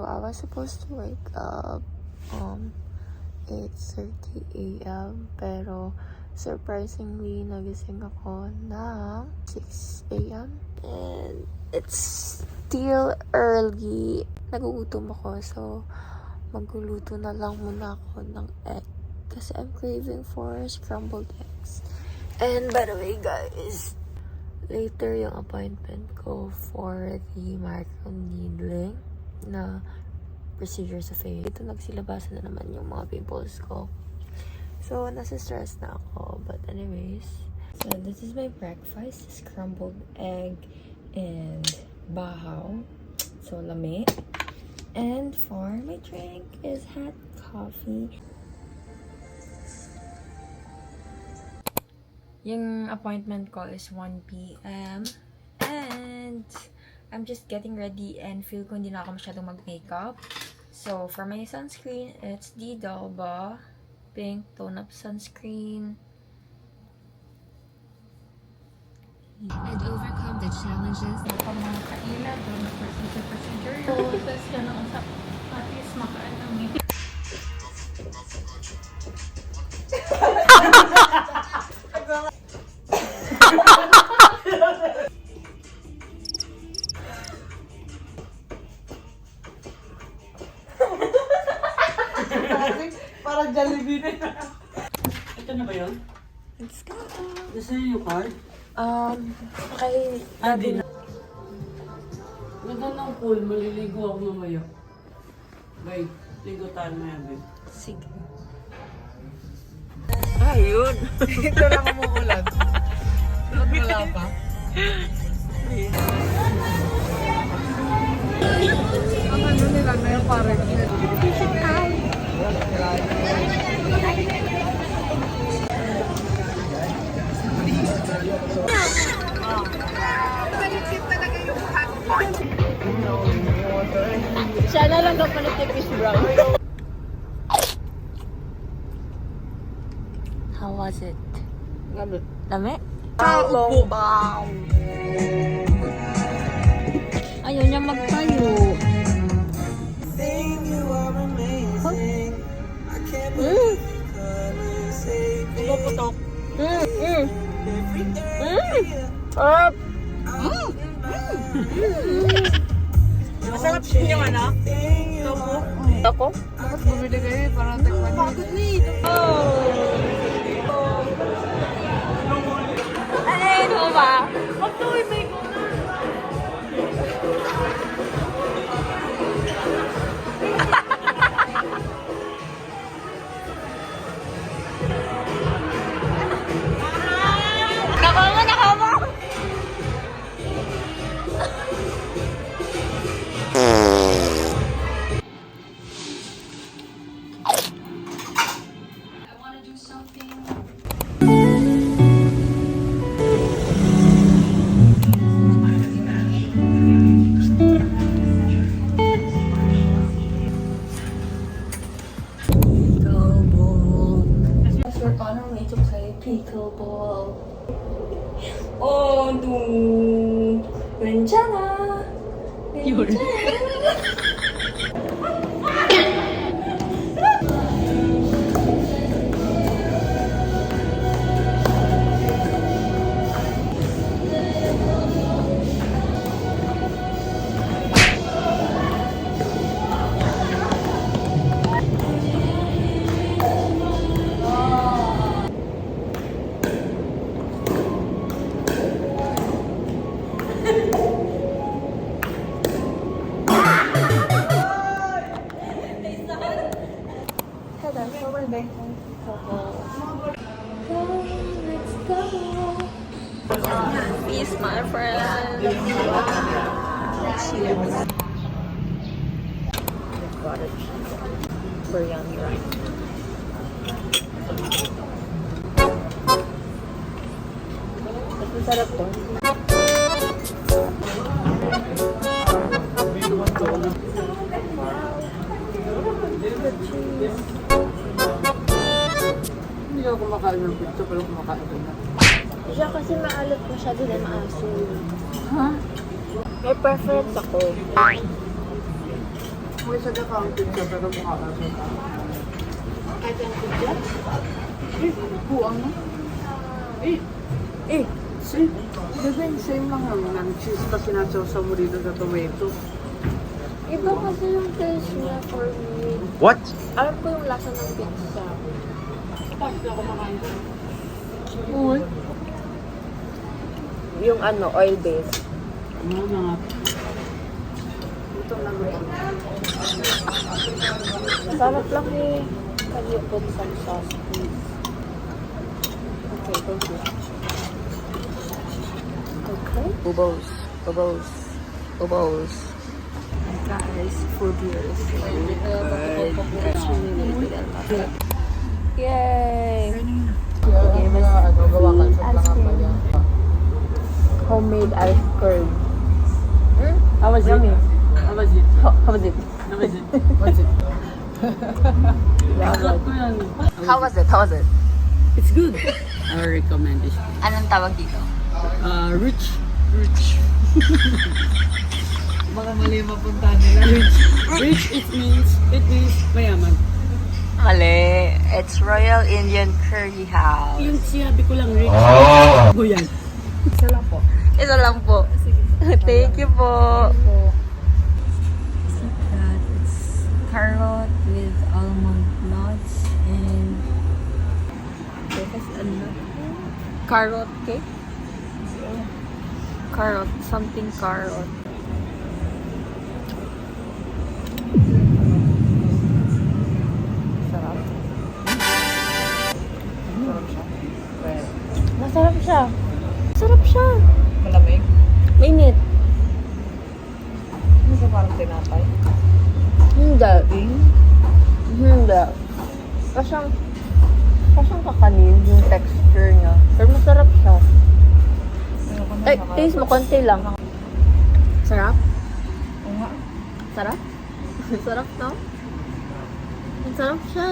So I was supposed to wake up 8:30 a.m. Pero surprisingly, nagising ako ng 6 a.m. And it's still early. Nagugutom ako, so magluluto na lang muna ako ng egg. Kasi I'm craving for scrambled eggs. And by the way, guys, later yung appointment ko for the microneedling na procedure sa face. Ito nagsilabasan na naman yung mga pimples ko. So, nasa stress na ako. But anyways, so this is my breakfast. Scrambled egg and bahaw. So, lami. And for my drink is hot coffee. Yung appointment ko is 1 p.m. And I'm just getting ready and feel ko hindi na ako masyadong mag-makeup. So, for my sunscreen, it's the Dalba Pink Tone-Up Sunscreen. And overcome the challenges. Pag mga kaila, doon na procedure. So, tapos yan ang usap. At least makaanami. Parang Jollibee na. Ito na ba yun? Let's go! Gusto niyo yung card? Okay. Hindi na. Ganda ng pool. Maliligo ako mamaya. Wait, ligo tayo maya, babe. Sige. Ayun! Ito lang umuulan. Wala pa. Ang ano nila na yung parang Siya na lang daw pala fish brown. How was it? Gamit. Lami? Upo. Ayaw niya magtayo. Puputok. Up! Masarap yung ano? Tofu. Ako? Bakit bumili kayo para tikman nyo? Bakit ni? Ay, ano ba? Magtuwi may ko. Nakama! Pickleball. 괜찮아. Peace, my friend. Cheers. Got it. Biryani rice. Mas masarap to. Hindi ako kumakain ng pizza pero kumakain ko na. Siya kasi maalat masyado na maasim. Ha? May preference ako. May sa accounted ka pero mukha ka sa Accounted ka? buang mo. Same lang naman. Cheese pa sinasawsaw mo dito sa tomato. Iba kasi yung taste niya for me. What? Alam ko yung lasa ng pizza. Bakit ako makain ka? Uy. Yung ano, oil-based. Ano na nga? Ito lang rin. Sarap lang eh. Can you put some sauce, please? Okay, thank you. Okay. Ubos. Ubos. Ubos. Guys, food here is really good. It's really good. Yay! Okay, mas ice cream. Homemade ice cream. How was it? How was it? How was it? How was it? What's it? Sarap ko yan. How was it? How was it? It's good. I recommend this. Anong tawag dito? Rich. Baka mali mapunta nila. Rich, it means mayaman. Mali. It's Royal Indian Curry House. Yung sinabi ko lang, rich. Oh, yan. Isa lang po. Isa lang po. Thank you po. That it's carrot with almond nuts and Carrot cake? Carrot. Something carrot. Sarap. Masarap siya. Masarap siya. Malamig. Mainit. Hindi siya parang tinapay. Hindi. Hindi. Kasyang kakanin yung texture niya. Pero masarap siya. Eh, taste mo, konti lang. Sarap? Oo nga. Sarap? Sarap, no? Ang sarap siya.